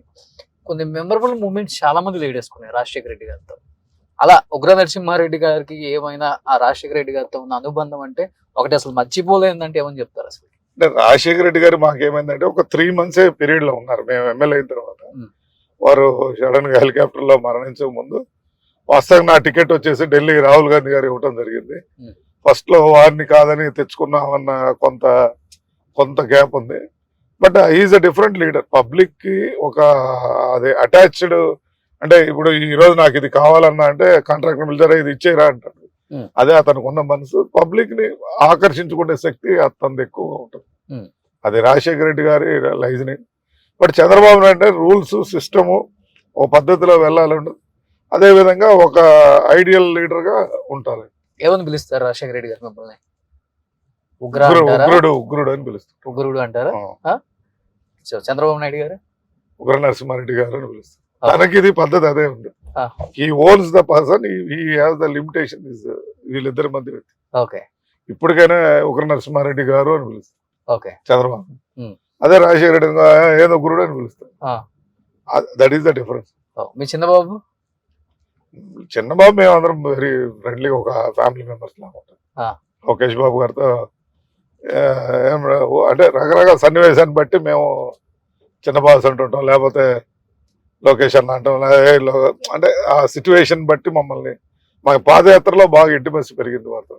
కొన్ని మెమరబుల్ మూమెంట్స్ చాలా మంది లీడ్ చేసుకున్నారు రాజశేఖర రెడ్డి గారితో. అలా ఉగ్ర నరసింహారెడ్డి గారికి ఏమైనా ఆ రాజశేఖర రెడ్డి గారితో ఉన్న అనుబంధం అంటే ఒకటి అసలు మర్చిపోలేదంటే ఏమని చెప్తారు అసలు? అంటే రాజశేఖర రెడ్డి గారు మాకేమైందంటే ఒక 3 months పీరియడ్ లో ఉన్నారు మేము ఎమ్మెల్యే అయిన తర్వాత. వారు సడన్ గా హెలికాప్టర్ లో మరణించే ముందు వాస్తవంగా నా టికెట్ వచ్చేసి ఢిల్లీ రాహుల్ గాంధీ గారు ఇవ్వటం జరిగింది. ఫస్ట్ లో వారిని కాదని తెచ్చుకున్నామన్న కొంత గ్యాప్ ఉంది. But is a different leader. Public కి ఒక అదే అటాచ్డ్, అంటే ఇప్పుడు ఈ రోజు నాకు ఇది కావాలన్నా అంటే కాంట్రాక్టర్ పిలిచారా ఇది ఇచ్చేరా అంటాడు. అదే అతనికి ఉన్న మనసు, పబ్లిక్ ని ఆకర్షించుకునే శక్తి అతనిది ఎక్కువగా ఉంటుంది. అది రాజశేఖర రెడ్డి గారి లైజ్ని. But Chandrababu Naidu rules system ఒక పద్ధతిలో వెళ్ళాలండి. అదే విధంగా ఒక ఐడియల్ లీడర్ గా ఉంటారు. ఏమని పిలుస్తారు రాజశేఖర రెడ్డి గారు మిమ్మల్ని? ఉగ్రుడు అని పిలుస్తారు. ఉగ్రుడు అంటారా? సో చంద్రబాబు నాయుడు గారు ఉగ్ర నరసింహారెడ్డి గారు అని పిలుస్తారు. తనకి ఇది పద్ధతి అదే ఉంది. He owns the person, he has the limitation is వీళ్ళిద్దరి మధ్య. ఓకే, ఇప్పటికైనా ఉగ్ర నరసింహారెడ్డి గారు అని పిలుస్తారు ఓకే చంద్రబాబు. అదే రాజశేఖర రెడ్డి ఏదో ఉగ్రుడు అని పిలుస్తారు. That is the difference. మీ చిన్నబాబు? చిన్నబాబు మేము అందరం వెరీ ఫ్రెండ్లీగా ఒక ఫ్యామిలీ మెంబర్స్ లాగా ఉంటాం. లోకేష్ బాబు గారితో అంటే రకరకాల సన్నివేశాన్ని బట్టి మేము చిన్నబాబు అంటుంటాం, లేకపోతే లోకేష్ అన్న అంటాం. అంటే ఆ సిచ్యువేషన్ బట్టి మమ్మల్ని, మా పాదయాత్రలో బాగా ఇంటిమసీ పెరిగింది వారితో.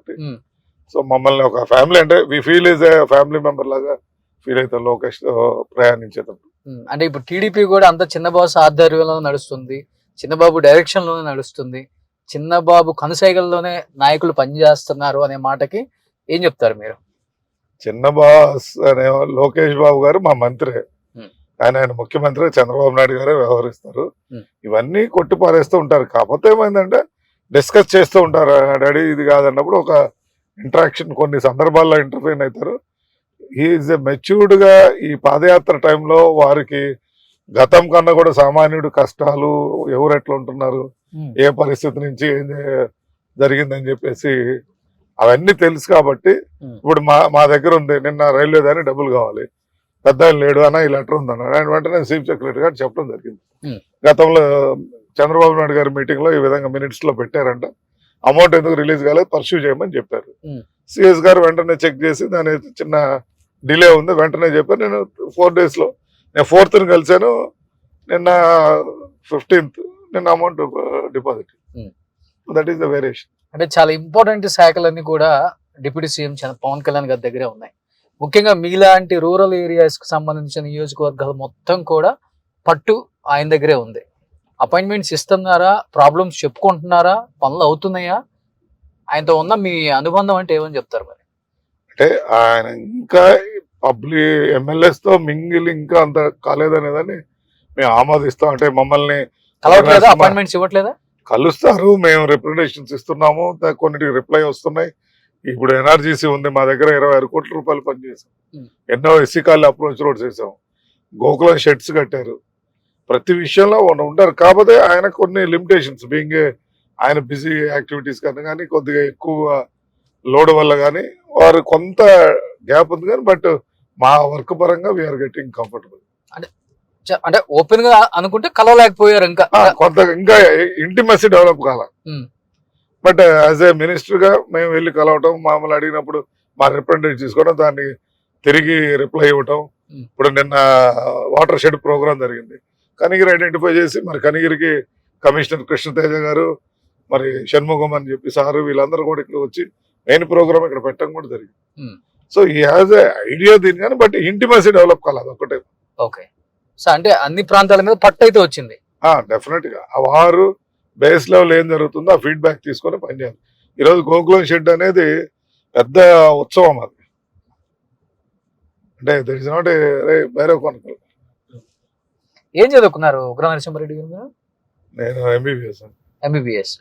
సో మమ్మల్ని ఒక ఫ్యామిలీ, అంటే we feel is a family member లాగా ఫీల్ అవుతాం లోకేష్ తో ప్రయాణించేటప్పుడు. అంటే ఇప్పుడు టీడీపీ కూడా అంత చిన్నబాబు ఆధ్వర్యంలో నడుస్తుంది, చిన్నబాబు డైరెక్షన్ లోనే నడుస్తుంది, చిన్నబాబు కనుసైగల్లోనే నాయకులు పనిచేస్తున్నారు అనే మాటకి ఏం చెప్తారు మీరు? చిన్న బాస్ అనే లోకేష్ బాబు గారు మా మంత్రి, ఆయన ముఖ్యమంత్రి చంద్రబాబు నాయుడు గారే వ్యవహరిస్తారు. ఇవన్నీ కొట్టి పారేస్తూ ఉంటారు. కాకపోతే ఏమైందంటే డిస్కస్ చేస్తూ ఉంటారు. డాడీ ఇది కాదన్నప్పుడు ఒక ఇంటరాక్షన్, కొన్ని సందర్భాల్లో ఇంటర్ఫీన్ అవుతారు. ఈజ్ మెచ్యూర్డ్ గా ఈ పాదయాత్ర టైంలో వారికి గతం కన్నా కూడా సామాన్యుడు కష్టాలు, ఎవరు ఎట్లా ఉంటున్నారు, ఏ పరిస్థితి నుంచి ఏం జరిగిందని చెప్పేసి అవన్నీ తెలుసు. కాబట్టి ఇప్పుడు మా దగ్గర ఉంది, నిన్న రైల్వే దాని డబ్బులు కావాలి, పెద్ద ఆయన లేడు అన్న ఈ లెటర్ ఉందన్నాడు. ఆయన వెంటనే చీఫ్ సెక్రటరీ గారు చెప్పడం జరిగింది. గతంలో చంద్రబాబు నాయుడు గారి మీటింగ్ లో ఈ విధంగా మినిట్స్ లో పెట్టారంట, అమౌంట్ ఎందుకు రిలీజ్ కాలేదు పర్సూ చేయమని చెప్పారు. సిఎస్ గారు వెంటనే చెక్ చేసి దాని చిన్న డిలే ఉంది, వెంటనే చెప్పారు. నేను 4 days లో, నేను 4th కలిసాను, నిన్న 15th నిన్న amount deposit. That is the variation. అంటే చాలా ఇంపార్టెంట్ శాఖలన్నీ కూడా డిప్యూటీ సీఎం పవన్ కళ్యాణ్ గారి దగ్గరే ఉన్నాయి. ముఖ్యంగా మీలాంటి రూరల్ ఏరియాస్ కు సంబంధించిన నియోజకవర్గాలు మొత్తం కూడా పట్టు ఆయన దగ్గరే ఉంది. అపాయింట్మెంట్స్ ఇస్తున్నారా, ప్రాబ్లమ్స్ చెప్పుకుంటున్నారా, పనులు అవుతున్నాయా? ఆయనతో ఉన్న మీ అనుబంధం అంటే ఏమని చెప్తారు మరి? అంటే ఆయన ఇంకా పబ్లిక్ ఎమ్మెల్యేస్ తో మింగిల్ ఇంకా అంత కాలేదనేదని మేము ఆమోదిస్తాం. అంటే మమ్మల్ని కలవట్లేదా, అపాయింట్మెంట్స్ ఇవ్వట్లేదా? కలుస్తారు, మేము రిప్రజెంటేషన్స్ ఇస్తున్నాము, కొన్నిటికి రిప్లై వస్తున్నాయి. ఇప్పుడు ఎన్ఆర్జీసీ ఉంది మా దగ్గర, 26 కోట్ల రూపాయలు పనిచేసాం. ఎన్నో ఎస్సీ కాలనీ అప్రోచ్ రోడ్స్ వేసాం, గోకులం షెడ్స్ కట్టారు. ప్రతి విషయంలో ఉంటారు. కాకపోతే ఆయన కొన్ని లిమిటేషన్స్, బీయింగ్ ఆయన బిజీ యాక్టివిటీస్ కన్నా కానీ, కొద్దిగా ఎక్కువ లోడ్ వల్ల కానీ వారు కొంత గ్యాప్ ఉంది. కానీ బట్ మా వర్క్ పరంగా వీఆర్ గెటింగ్ కంఫర్టబుల్. అంటే ఓపెన్ గా అనుకుంటే కలవలేకపోయారు, ఇంకా కొంత ఇంకా ఇంటిమసీ డెవలప్ కాల. బట్ యాజ్ ఏ మినిస్టర్ గా మేము వెళ్ళి కలవటం, మామూలు అడిగినప్పుడు మా రిప్రజెంటేటివ్ తీసుకోవడం, దాన్ని తిరిగి రిప్లై ఇవ్వటం. ఇప్పుడు నిన్న వాటర్ షెడ్ ప్రోగ్రామ్ జరిగింది, కనిగిరి ఐడెంటిఫై చేసి, మరి కనిగిరికి కమిషనర్ కృష్ణతేజ గారు, మరి షణ్ముఖం అని చెప్పి సారు, వీళ్ళందరూ కూడా ఇక్కడ వచ్చి మెయిన్ ప్రోగ్రామ్ ఇక్కడ పెట్టడం కూడా జరిగింది. సో ఈ హ్యాజ్ ఏ ఐడియా దీని, కానీ బట్ ఇంటిమసీ డెవలప్ కాలేదు ఒకటే. ఓకే, సో అంటే అన్ని ప్రాంతాల మీద పట్టు అయితే వచ్చింది. డెఫినెట్ గా వారు బేస్ లెవెల్ ఏం జరుగుతుందో ఆ ఫీడ్బ్యాక్ తీసుకొని పనిచేయాలి. ఈరోజు గోకులం షెడ్ అనేది పెద్ద ఉత్సవం. అది అంటే దర్ ఇస్ నాట్ వేరే కొనకల్. ఏం చదువుకున్నారు ఉగ్ర నరసింహారెడ్డి గారు మీరు? నేను ఎంబీబీఎస్ ఎంబీబీఎస్.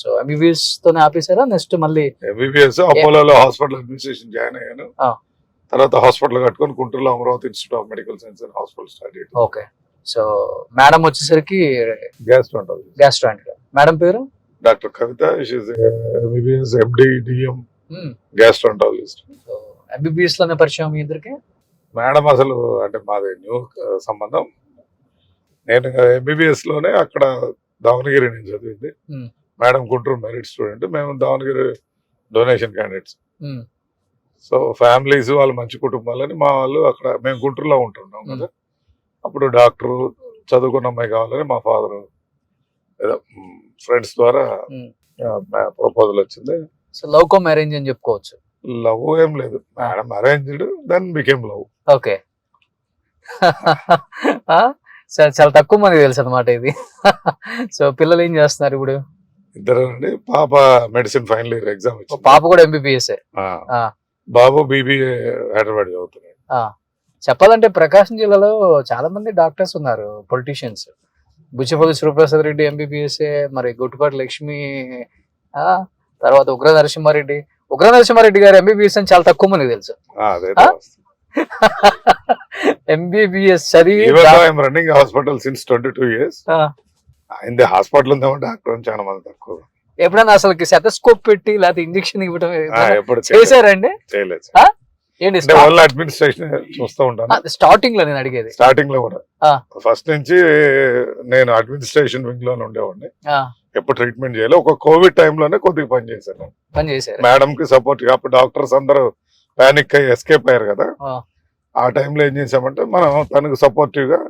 సో ఎంబీబీఎస్ తోనే ఆపేసారా నెక్స్ట్ మళ్ళీ? ఎంబీబీఎస్ అపోలోలో హాస్పిటల్ అడ్మినిస్ట్రేషన్ జాయిన్ అయ్యాను. ఆ. తర్వాత హాస్పిటల్ కట్టుకొని గుంటూరులో Amaravati institute of medical science and hospital start చేయాలి. ఓకే. సో మేడం వచ్చేసరికి గ్యాస్ట్రాంటాలజిస్ట్ గ్యాస్ట్రాంట్. మేడం పేరు? Doctor Kavitha. MBBS MD DM gastroenterologist. So MBBS లోనే పరిచయం మీ ఇద్దరికి? మేడం అసలు అంటే మాది న్యూ సంబంధం. నేను ఎంబీబీఎస్ లోనే అక్కడ దావణగిరి నేను చదివింది. మేడం గుంటూరు మెరిట్ స్టూడెంట్, మేము Davanagere donation candidates. So families వాళ్ళు మంచి కుటుంబాలని మా వాళ్ళు అక్కడ మేము గుంటూరులో ఉంటున్నాం కదా. అప్పుడు డాక్టర్ చదువుకున్న అమ్మాయి కావాలని మా ఫాదర్ ఏదో ఫ్రెండ్స్ ద్వారా ప్రపోజల్ వచ్చింది. సో లవ్ కమ్ అరేంజ్ అని చెప్పుకోవచ్చు. లవ్ ఏం లేదు, madam arranged, then became love. Okay. చాలా తక్కువ మంది తెలుసు అనమాట ఇది. సో పిల్లలు ఏం చేస్తున్నారు ఇప్పుడు? ఇద్దరు అండి. పాప మెడిసిన్ ఫైనల్ ఇయర్ ఎగ్జామ్ ఇచ్చింది. పాప కూడా ఎంబీబీఎస్. బాబు బీబీఏ హైదరాబాద్ చదువుతున్నాడు. చెప్పాలంటే ప్రకాశం జిల్లాలో చాలా మంది డాక్టర్స్ ఉన్నారు, పొలిటీషియన్స్. బుచ్చిపల్లి శివప్రసాద్ రెడ్డి ఎంబీబీఎస్, మరి గుట్టుపాటి లక్ష్మి, తర్వాత ఉగ్ర నరసింహారెడ్డి గారు ఎంబీబీఎస్ అని చాలా తక్కువ మంది తెలుసు. ఎంబీబీఎస్ చదివి రన్నింగ్ హాస్పిటల్ సిన్స్ 22 years. ఆయన హాస్పిటల్ ఉందేమో డాక్టర్ చాలా మంది తక్కువ. ఎప్పుడైనా అసలు సెటస్కోప్ పెట్టి లేకపోతే ఇంజక్షన్ ఇవ్వడం ఎప్పుడు చేశారండి? చేయలేదు. ఏంటి అడ్మినిస్ట్రేషన్ చూస్తూ ఉంటాను. స్టార్టింగ్ లో నేను అడిగేది. స్టార్టింగ్ లో కూడా ఫస్ట్ నుంచి నేను అడ్మినిస్ట్రేషన్ వింగ్ లోనే ఉండేవాడిని. ఎప్పుడు ట్రీట్మెంట్ చేయాలి. ఒక కోవిడ్ టైంలోనే కొద్దిగా పని చేశాను. మేడం కి సపోర్ట్. అప్పుడు డాక్టర్స్ అందరూ పానిక్ అయ్యి ఎస్కేప్ అయ్యారు కదా. ఆ టైంలో ఏం చేసామంటే మనం తనకు సపోర్టివ్ గా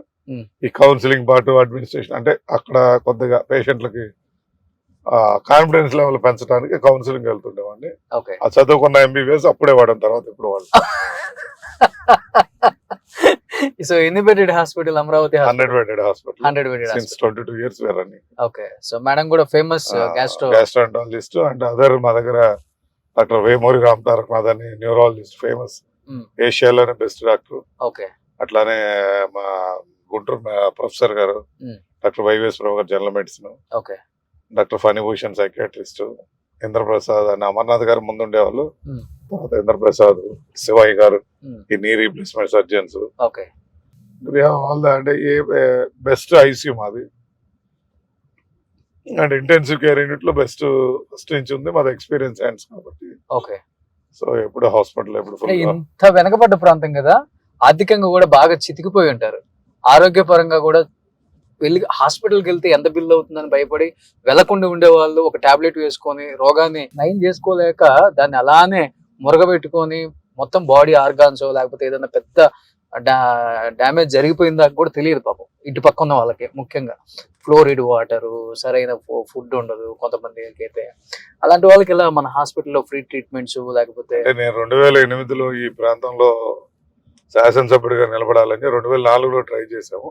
ఈ కౌన్సిలింగ్ పాటు అడ్మినిస్ట్రేషన్ అంటే అక్కడ కొద్దిగా పేషెంట్లకి కాన్ఫిడెన్స్ లెవెల్ పెంచడానికి కౌన్సిలింగ్ వెళ్తుండేవాడిని. ఆ చదువుకున్న ఎంబీబీఎస్ అప్పుడే వాడడం తర్వాత ఇప్పుడు వాడు. సో ఎన్ని bedded hospital? Amaravati 100 bedded hospital. 100 bedded since 22 years we are running. Okay. So madam కూడా ఫేమస్ గ్యాస్ట్రాంటాలజిస్ట్. అండ్ అదర్ మా దగ్గర డాక్టర్ వేమూరి రామ్ తారక్ నాథ్ అని న్యూరాలజిస్ట్ ఫేమస్, ఏషియాలోనే బెస్ట్ డాక్టర్. ఓకే. అట్లానే మా Guntur professor garu doctor YVS Rao garu general medicine. Okay. Doctor Phanibhushan psychiatrist. Indraprasad అని అమర్నాథ్ గారు ముందు ఉండేవాళ్ళు. తర్వాత ఇంద్రప్రసాద్, శివయ్య గారు ఈ నీ రీప్లేస్మెంట్ సర్జన్స్. ఓకే. అంటే ఏ బెస్ట్ ఐసీయూ మాది. అండ్ ఇంటెన్సివ్ కేర్ యూనిట్ లో బెస్ట్ ఫస్ట్ నుంచి ఉంది మాది ఎక్స్పీరియన్స్ హ్యాండ్స్ కాబట్టి. ఓకే. సో ఎప్పుడు హాస్పిటల్ ఎప్పుడు ఇంత వెనకబడ్డ ప్రాంతం కదా, ఆర్థికంగా కూడా బాగా చితికిపోయి ఉంటారు. ఆరోగ్యపరంగా కూడా వెళ్ళి హాస్పిటల్కి వెళ్తే ఎంత బిల్ అవుతుందని భయపడి వెళ్లకుండా ఉండేవాళ్ళు. ఒక టాబ్లెట్ వేసుకొని రోగాన్ని నయం చేసుకోలేక దాన్ని అలానే మురగబెట్టుకొని మొత్తం బాడీ ఆర్గాన్స్ లేకపోతే ఏదైనా పెద్ద డ్యామేజ్ జరిగిపోయిందా కూడా తెలియదు పాపం ఇటు పక్క ఉన్న వాళ్ళకి. ముఖ్యంగా ఫ్లోరిడ్ వాటర్, సరైన ఫుడ్ ఉండదు కొంతమందికి అయితే. అలాంటి వాళ్ళకి ఇలా మన హాస్పిటల్లో ఫ్రీ ట్రీట్మెంట్స్ లేకపోతే. నేను 2008లో ఈ ప్రాంతంలో శాసనసభ్యుడిగా నిలబడాలని 2004లో ట్రై చేసాము.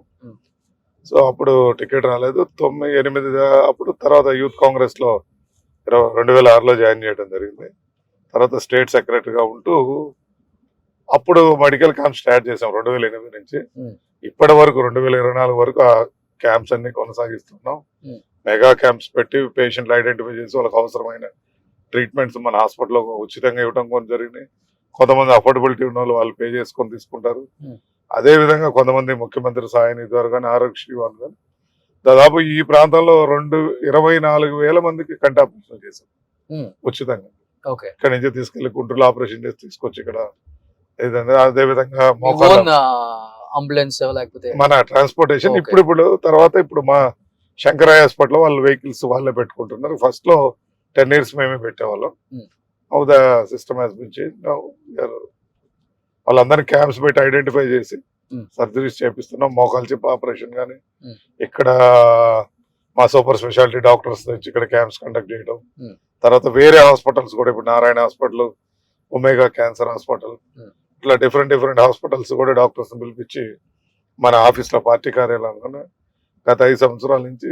సో అప్పుడు టికెట్ రాలేదు. 9-8 అప్పుడు తర్వాత యూత్ కాంగ్రెస్ లో 2006లో జాయిన్ చేయడం జరిగింది. తర్వాత స్టేట్ సెక్రటరీగా ఉంటూ అప్పుడు మెడికల్ క్యాంప్ స్టార్ట్ చేసాం 2008 నుంచి ఇప్పటి వరకు 2024 వరకు ఆ క్యాంప్స్ అన్ని కొనసాగిస్తున్నాం. మెగా క్యాంప్స్ పెట్టి పేషెంట్లు ఐడెంటిఫై చేసి వాళ్ళకి అవసరమైన ట్రీట్మెంట్స్ మన హాస్పిటల్లో ఉచితంగా ఇవ్వడం కొంత జరిగినాయి. కొంతమంది అఫోర్డబిలిటీ ఉన్న వాళ్ళు పే చేసుకొని తీసుకుంటారు. అదే విధంగా కొంతమంది ముఖ్యమంత్రి సహాయ నిధి ద్వారా కానీ ఆరోగ్యశ్రీ వాళ్ళు కానీ దాదాపు ఈ ప్రాంతంలో 24,000 మందికి కంటి ఆపరేషన్ చేశాం ఉచితంగా. ఇక్కడ నుంచి తీసుకెళ్లి గుంటూరులో ఆపరేషన్ చేసి తీసుకొచ్చి ఇక్కడ అదే విధంగా అంబులెన్స్ లేకపోతే మన ట్రాన్స్పోర్టేషన్ ఇప్పుడు మా శంకరయ్య హాస్పిటల్ వాళ్ళ వెహికల్స్ వాళ్ళే పెట్టుకుంటున్నారు. ఫస్ట్ లో 10 years మేమే పెట్టేవాళ్ళం. The system has been changed. వాళ్ళందరినీ క్యాంప్స్ పెట్టి ఐడెంటిఫై చేసి సర్జరీస్ చేపిస్తున్నాం. మోకాలు చిప్ ఆపరేషన్ కానీ ఇక్కడ మా సూపర్ స్పెషాలిటీ డాక్టర్స్ తెచ్చి ఇక్కడ క్యాంప్స్ కండక్ట్ చేయడం. తర్వాత వేరే హాస్పిటల్స్ కూడా ఇప్పుడు Narayana hospital, omega cancer hospital, ఇట్లా డిఫరెంట్ హాస్పిటల్స్ కూడా డాక్టర్స్ పిలిపించి మన ఆఫీస్లో పార్టీ కార్యాలయంలో గత 5 సంవత్సరాల నుంచి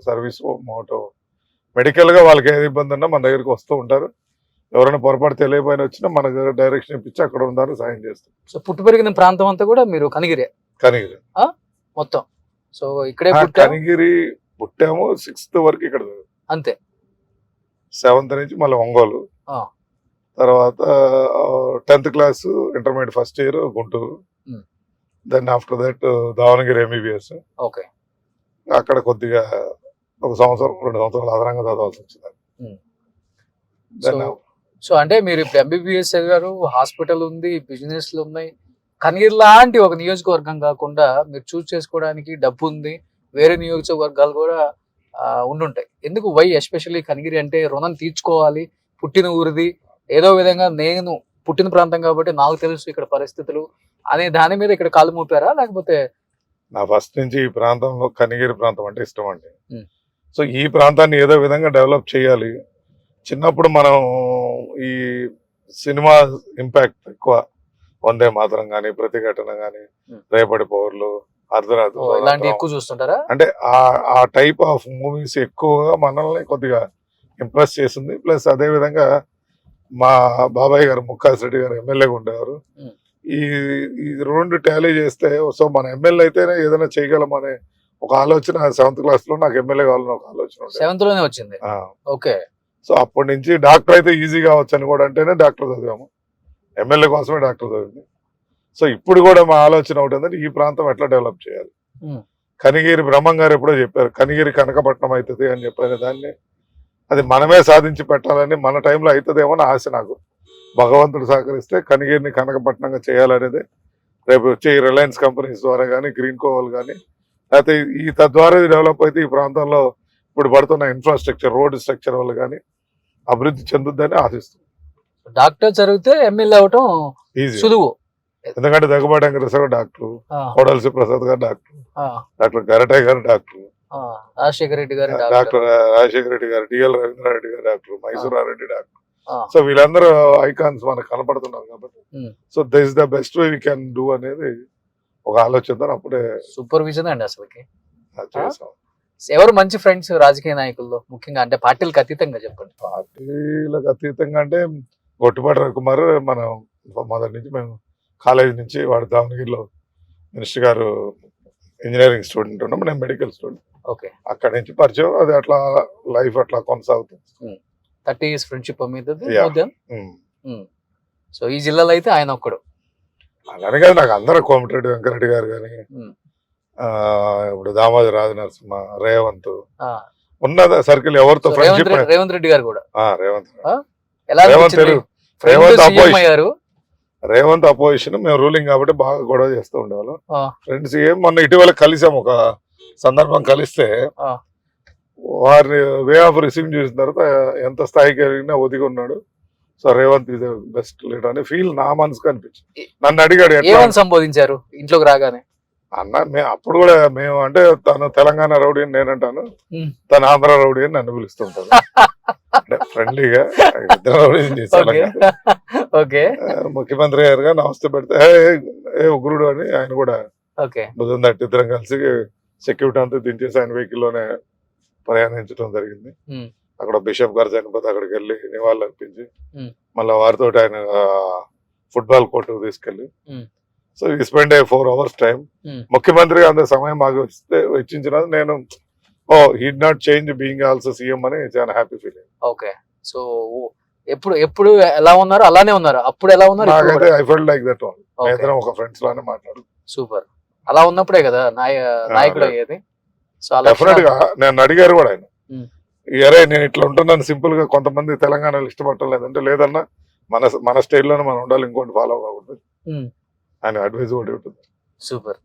సర్వీస్ మోటో మెడికల్ గా వాళ్ళకి ఏది ఇబ్బంది ఉన్నా మన దగ్గరికి వస్తూ ఉంటారు. ఎవరైనా పొరపాటు తెలియపోయిన వచ్చినా మనకు డైరెక్షన్ ఇప్పించి అక్కడ ఉండాలని సాయం చేస్తాం. సో పుట్టి పెరిగిన ప్రాంతం అంతా కూడా మీరు కనిగిరి కనిగిరి మొత్తం. సో ఇక్కడే కనిగిరి పుట్టాము, 6th వరకు ఇక్కడ అంతే. 7th నుంచి మళ్ళీ ఒంగోలు, తర్వాత 10th class intermediate first year Guntur, then after that Davanagere MBBS. Okay. అక్కడ కొద్దిగా 1 సంవత్సరం 2 సంవత్సరాలు అదనంగా చదవాల్సి వచ్చింది. సో అంటే మీరు ఇప్పుడు MBBS గారు, హాస్పిటల్ ఉంది, బిజినెస్లు ఉన్నాయి, కనిగిరి లాంటి ఒక నియోజకవర్గం కాకుండా మీరు చూస్ చేసుకోవడానికి డబ్బు ఉంది, వేరే నియోజకవర్గాలు కూడా ఉండుంటాయి. ఎందుకు వై ఎస్పెషల్లీ కనిగిరి అంటే రుణం తీర్చుకోవాలి, పుట్టిన ఊరిది, ఏదో విధంగా నేను పుట్టిన ప్రాంతం కాబట్టి నాకు తెలుసు ఇక్కడ పరిస్థితులు అనే దాని మీద ఇక్కడ కాలు మోపారా, లేకపోతే? నా ఫస్ట్ నుంచి ఈ ప్రాంతంలో కనిగిరి ప్రాంతం అంటే ఇష్టం అండి. సో ఈ ప్రాంతాన్ని ఏదో విధంగా డెవలప్ చేయాలి. చిన్నప్పుడు మనం ఈ సినిమా ఇంపాక్ట్ ఎక్కువ, వందే మాతరం కానీ, ప్రతిఘటన కానీ, రేపటి పౌరులు, ఇలాంటి ఎక్కువ చూస్తుంటారా? అంటే ఆ టైప్ ఆఫ్ మూవీస్ ఎక్కువగా మనల్ని కొద్దిగా ఇంప్రెస్ చేసింది. ప్లస్ అదే విధంగా మా బాబాయ్ గారు ముక్కాస్ రెడ్డి గారు ఎమ్మెల్యేగా ఉండేవారు. ఈ 2 టాలీ చేస్తే సో మన ఎమ్మెల్యే అయితేనే ఏదైనా చేయగలమనే ఒక ఆలోచన 7th క్లాస్ లో నాకు ఎమ్మెల్యే కావాలని ఒక ఆలోచన. 7th లోనే వచ్చింది. ఓకే. సో అప్పటి నుంచి డాక్టర్ అయితే ఈజీగా వచ్చని కూడా అంటేనే డాక్టర్ చదివాము, ఎమ్మెల్యే కోసమే డాక్టర్ చదివింది. సో ఇప్పుడు కూడా మా ఆలోచన ఒకటి ఏంటంటే ఈ ప్రాంతం ఎట్లా డెవలప్ చేయాలి. కనిగిరి బ్రహ్మం గారు ఎప్పుడో చెప్పారు కనిగిరి కనకపట్నం అవుతుంది అని చెప్పారు. దాన్ని అది మనమే సాధించి పెట్టాలని, మన టైంలో అవుతుందేమో అని ఆశ నాకు. భగవంతుడు సహకరిస్తే కనిగిరిని కనకపట్నంగా చేయాలనేది రేపు వచ్చే రిలయన్స్ కంపెనీస్ ద్వారా కానీ, గ్రీన్ కోవల్ కానీ, లేకపోతే ఈ తద్వారా డెవలప్ అయితే ఈ ప్రాంతంలో ఇప్పుడు పడుతున్న ఇన్ఫ్రాస్ట్రక్చర్, రోడ్ స్ట్రక్చర్ వల్ల కానీ అభివృద్ధి చెందుద్దని ఆశిస్తుంది. డాక్టర్ చదివితే ఎమ్మెల్యే అవటం ఈజీ, సులువు. ఎందుకంటే దగ్గుబాటి వెంకటేశ్వర గారు డాక్టర్, కోడల్సి ప్రసాద్ గారు డాక్టర్, డాక్టర్ గరటయ్య గారు డాక్టర్, రాజశేఖర రెడ్డి గారు డాక్టర్, రాజశేఖర రెడ్డి గారు, డిఎల్ రవీంద్రారెడ్డి గారు డాక్టర్, మైసూరారెడ్డి డాక్టర్. సో వీళ్ళందరూ ఐకాన్స్ మనకు కనపడుతున్నారు కాబట్టి so this is the best way we can do అనేది ఒక ఆలోచన. అప్పుడే సూపర్విజన్ అండి అసలుకి. చేసాం. ఎవరు మంచి ఫ్రెండ్స్ రాజకీయ నాయకుల్లో, ముఖ్యంగా అంటే పార్టీలకు అతీతంగా చెప్పండి. పార్టీలకు అతీతంగా అంటే గొట్టిపాటి రవికుమార్, మనం మొదటి నుంచి మేము కాలేజ్ నుంచి వాడు దావణగిరిలో మినిస్టర్ గారు ఇంజనీరింగ్ స్టూడెంట్ ఉన్నాం, నేను మెడికల్ స్టూడెంట్. ఓకే. అక్కడి నుంచి పరిచయం, అది అట్లా లైఫ్ అట్లా కొనసాగుతుంది. 30 years ఫ్రెండ్షిప్ మీద. సో ఈ జిల్లాలో అయితే ఆయన ఒక్కడు. అలానే కదా నాకు అందరూ కోమటిరెడ్డి వెంకరెడ్డి గారు కానీ, ఇప్పుడు దామోదర రాజనరసింహ, రేవంత్ ఉన్న సర్కిల్ ఎవరితో ఫ్రెండ్షిప్. రేవంత్ రెడ్డి గారు కూడా. రేవంత్ అపోజిషన్, మేము రూలింగ్ కాబట్టి బాగా గొడవ చేస్తూ ఉండేవాళ్ళం ఫ్రెండ్స్. మొన్న ఇటీవల కలిసాం, ఒక సందర్భం కలిస్తే వారిని వే ఆఫ్ రిసీవింగ్ చూసిన తర్వాత ఎంత స్థాయికి వెళ్ళినా ఒదిగి ఉన్నాడు. So Revanth is best leader అని ఫీల్ నా మనసుకు అనిపించింది. నన్ను అడిగాడు ఏమని సంబోధించారు ఇంట్లోకి రాగానే. అన్న అప్పుడు కూడా మేము అంటే తను తెలంగాణ రౌడీ అని నేనంటాను, తను ఆంధ్ర రౌడీ అని నన్ను పిలుస్తుంటాను. అంటే ఫ్రెండ్లీగా ఇద్దరు రౌడీ చేశాను. ముఖ్యమంత్రి గారుగా నమస్తే పెడితే ఏ ఉగ్రుడు అని ఆయన కూడా బుధం తట్టి ఇద్దరం కలిసి సెక్యూరిటీ అంతా దించేసి ఆయన వెహికల్ లోనే ప్రయాణించడం జరిగింది. అక్కడ బిషప్ గారు చనిపోతే అక్కడికి వెళ్ళి నివాళులు అర్పించి మళ్ళీ వారితో ఆయన ఫుట్బాల్ కోర్టు తీసుకెళ్లి, సో ఈ స్పెండ్ 4 hours టైం. ముఖ్యమంత్రి అంత సమయం మాకు వెచ్చించిన నేను heed not change being also CM అని చాలా హ్యాపీ ఫీలింగ్. ఓకే. సో ఎప్పుడు ఎలా ఉన్నారు అలానే ఉన్నారు, అప్పుడు ఎలా ఉన్నారు? నాకైతే I felt like that one. మేమిద్దరం ఒక ఫ్రెండ్స్ లానే మాట్లాడు. సూపర్. అలా ఉన్నప్పుడే కదా నాయకుడు అయ్యేది. సో డెఫినెట్ గా నేను అడిగారు కూడా ఆయన, అరే నేను ఇట్లా ఉంటున్నాను సింపుల్ గా, కొంతమంది తెలంగాణలో ఇష్టపడటం లేదంటే, లేదన్నా మన స్టైల్ లోనే మనం ఉండాలి, ఇంకోటి ఫాలో కాకూడదు ఆయన అడ్వైజ్ కూడా ఉంటుంది. సూపర్.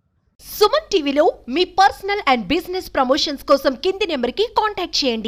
సుమన్ టీవీలో మీ పర్సనల్ అండ్ బిజినెస్ ప్రమోషన్స్ కోసం కింది నెంబర్ కి కాంటాక్ట్ చేయండి.